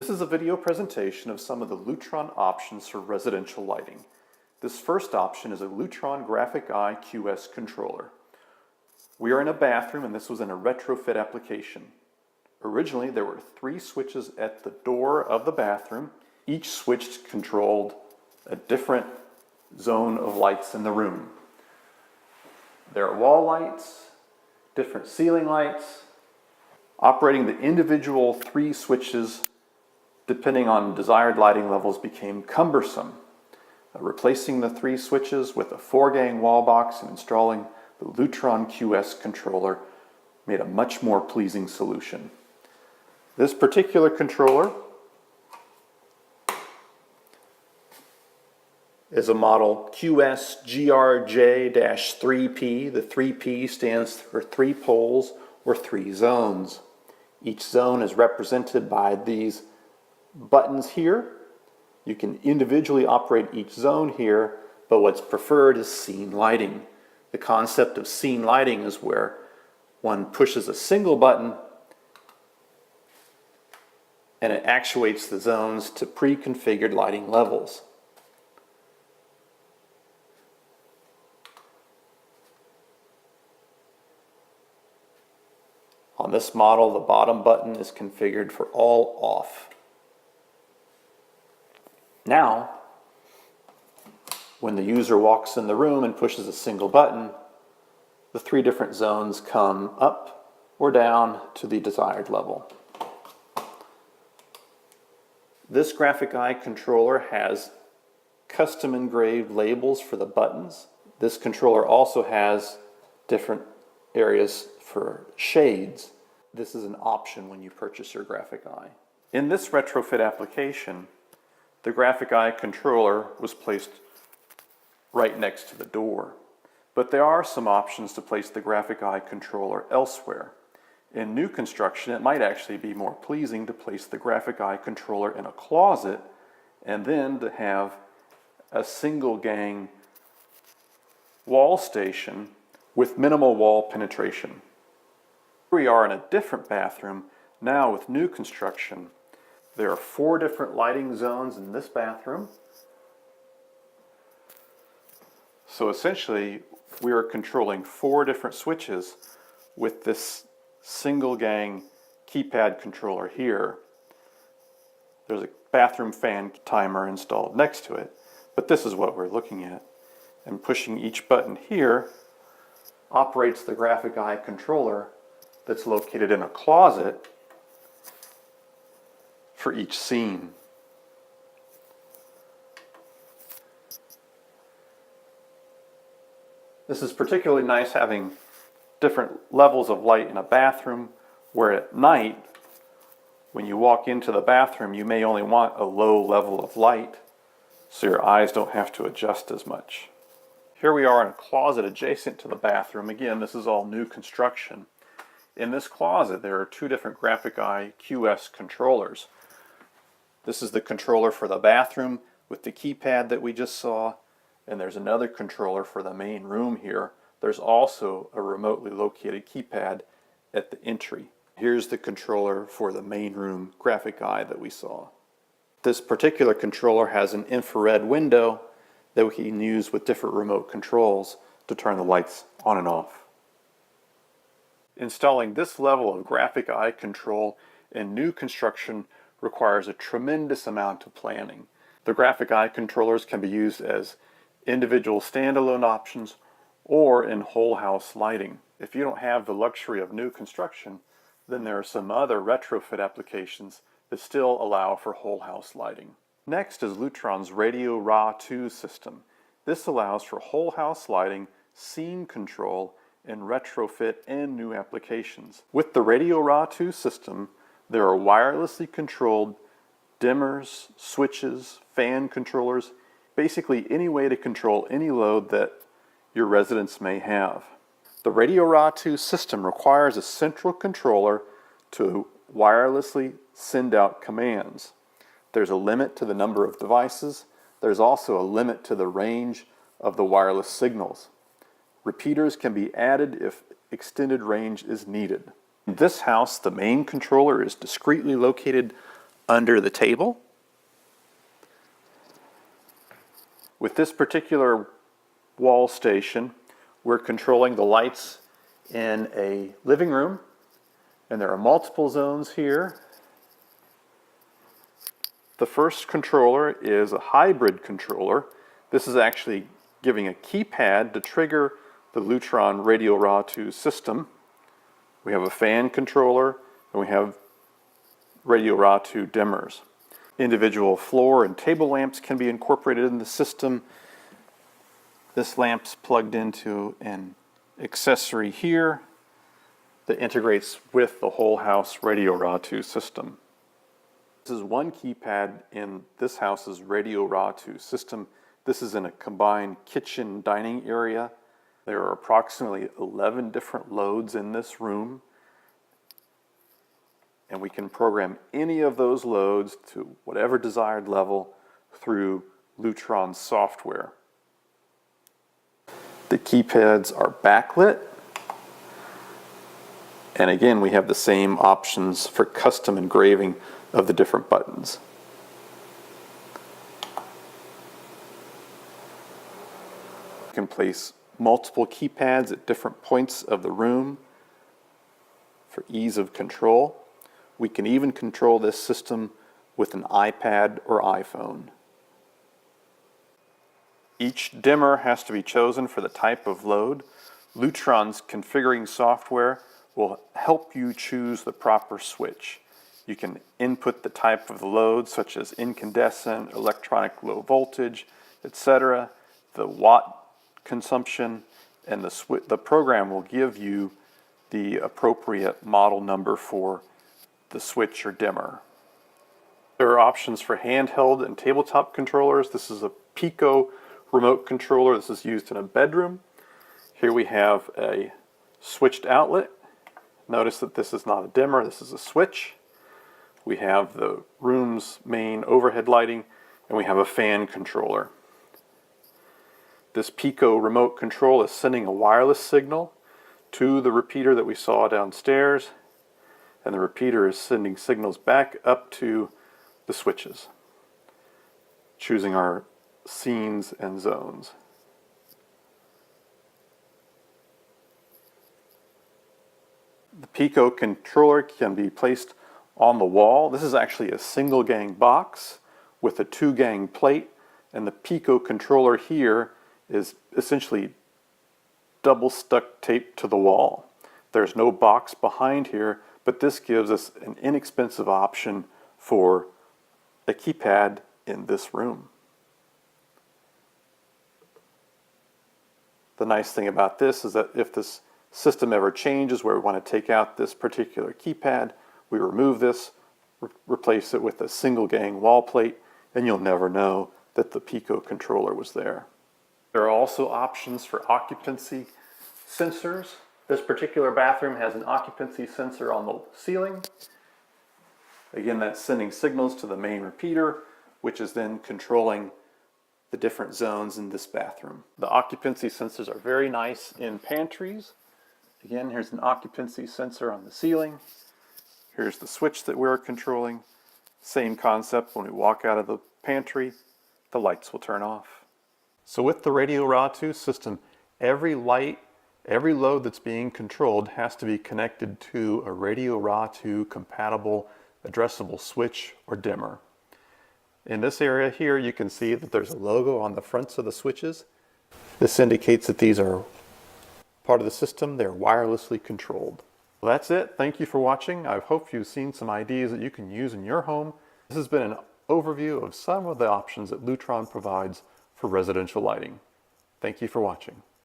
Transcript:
This is a video presentation of some of the Lutron options for residential lighting. This first option is a Lutron Graphic Eye QS controller. We are in a bathroom and this was in a retrofit application. Originally there were 3 switches at the door of the bathroom. Each switch controlled a different zone of lights in the room. There are wall lights, different ceiling lights. Operating the individual 3 switches depending on desired lighting levels became cumbersome. Replacing the 3 switches with a 4-gang wall box and installing the Lutron QS controller made a much more pleasing solution. This particular controller is a model QS-GRJ-3P. The 3P stands for 3 poles or 3 zones. Each zone is represented by these buttons here. You can individually operate each zone here, but what's preferred is scene lighting. The concept of scene lighting is where one pushes a single button and it actuates the zones to pre-configured lighting levels. On this model, the bottom button is configured for all off. Now, when the user walks in the room and pushes a single button, the 3 different zones come up or down to the desired level. This graphic eye controller has custom engraved labels for the buttons. This controller also has different areas for shades. This is an option when you purchase your graphic eye. In this retrofit application, the graphic eye controller was placed right next to the door. But there are some options to place the graphic eye controller elsewhere. In new construction, it might actually be more pleasing to place the graphic eye controller in a closet and then to have a single gang wall station with minimal wall penetration. We are in a different bathroom now with new construction. There are 4 different lighting zones in this bathroom. So essentially, we are controlling 4 different switches with this single gang keypad controller here. There's a bathroom fan timer installed next to it, but this is what we're looking at. And pushing each button here operates the graphic eye controller that's located in a closet for each scene. This is particularly nice having different levels of light in a bathroom where at night when you walk into the bathroom you may only want a low level of light so your eyes don't have to adjust as much. Here we are in a closet adjacent to the bathroom. Again, this is all new construction. In this closet there are 2 different graphic eye QS controllers. This is the controller for the bathroom with the keypad that we just saw, and there's another controller for the main room here. There's also a remotely located keypad at the entry. Here's the controller for the main room graphic eye that we saw. This particular controller has an infrared window that we can use with different remote controls to turn the lights on and off. Installing this level of graphic eye control in new construction requires a tremendous amount of planning. The graphic eye controllers can be used as individual standalone options or in whole house lighting. If you don't have the luxury of new construction, then there are some other retrofit applications that still allow for whole house lighting. Next is Lutron's Radio RA2 system. This allows for whole house lighting, scene control, and retrofit and new applications. With the Radio RA2 system, there are wirelessly controlled dimmers, switches, fan controllers, basically any way to control any load that your residents may have. The Radio RA2 system requires a central controller to wirelessly send out commands. There's a limit to the number of devices. There's also a limit to the range of the wireless signals. Repeaters can be added if extended range is needed. In this house, the main controller is discreetly located under the table. With this particular wall station, we're controlling the lights in a living room, and there are multiple zones here. The first controller is a hybrid controller. This is actually giving a keypad to trigger the Lutron Radio RA2 system. We have a fan controller, and we have Radio RA2 dimmers. Individual floor and table lamps can be incorporated in the system. This lamp's plugged into an accessory here that integrates with the whole house Radio RA2 system. This is one keypad in this house's Radio RA2 system. This is in a combined kitchen dining area. There are approximately 11 different loads in this room, and we can program any of those loads to whatever desired level through Lutron software. The keypads are backlit, and again we have the same options for custom engraving of the different buttons. You can place multiple keypads at different points of the room for ease of control. We can even control this system with an iPad or iPhone. Each dimmer has to be chosen for the type of load. Lutron's configuring software will help you choose the proper switch. You can input the type of the load, such as incandescent, electronic low voltage, etc., the watt consumption, and the program will give you the appropriate model number for the switch or dimmer. There are options for handheld and tabletop controllers. This is a Pico remote controller. This is used in a bedroom. Here we have a switched outlet. Notice that this is not a dimmer, this is a switch. We have the room's main overhead lighting, and we have a fan controller. This Pico remote control is sending a wireless signal to the repeater that we saw downstairs, and the repeater is sending signals back up to the switches, choosing our scenes and zones. The Pico controller can be placed on the wall. This is actually a single gang box with a 2-gang plate, and the Pico controller here is essentially double stuck taped to the wall. There's no box behind here, but this gives us an inexpensive option for a keypad in this room. The nice thing about this is that if this system ever changes where we want to take out this particular keypad, we remove this, replace it with a single gang wall plate, and you'll never know that the Pico controller was there. There are also options for occupancy sensors. This particular bathroom has an occupancy sensor on the ceiling. Again, that's sending signals to the main repeater, which is then controlling the different zones in this bathroom. The occupancy sensors are very nice in pantries. Again, here's an occupancy sensor on the ceiling. Here's the switch that we're controlling. Same concept, when we walk out of the pantry, the lights will turn off. So with the Radio RA2 system, every light, every load that's being controlled has to be connected to a Radio RA2 compatible addressable switch or dimmer. In this area here, you can see that there's a logo on the fronts of the switches. This indicates that these are part of the system. They're wirelessly controlled. Well, that's it. Thank you for watching. I hope you've seen some ideas that you can use in your home. This has been an overview of some of the options that Lutron provides for residential lighting. Thank you for watching.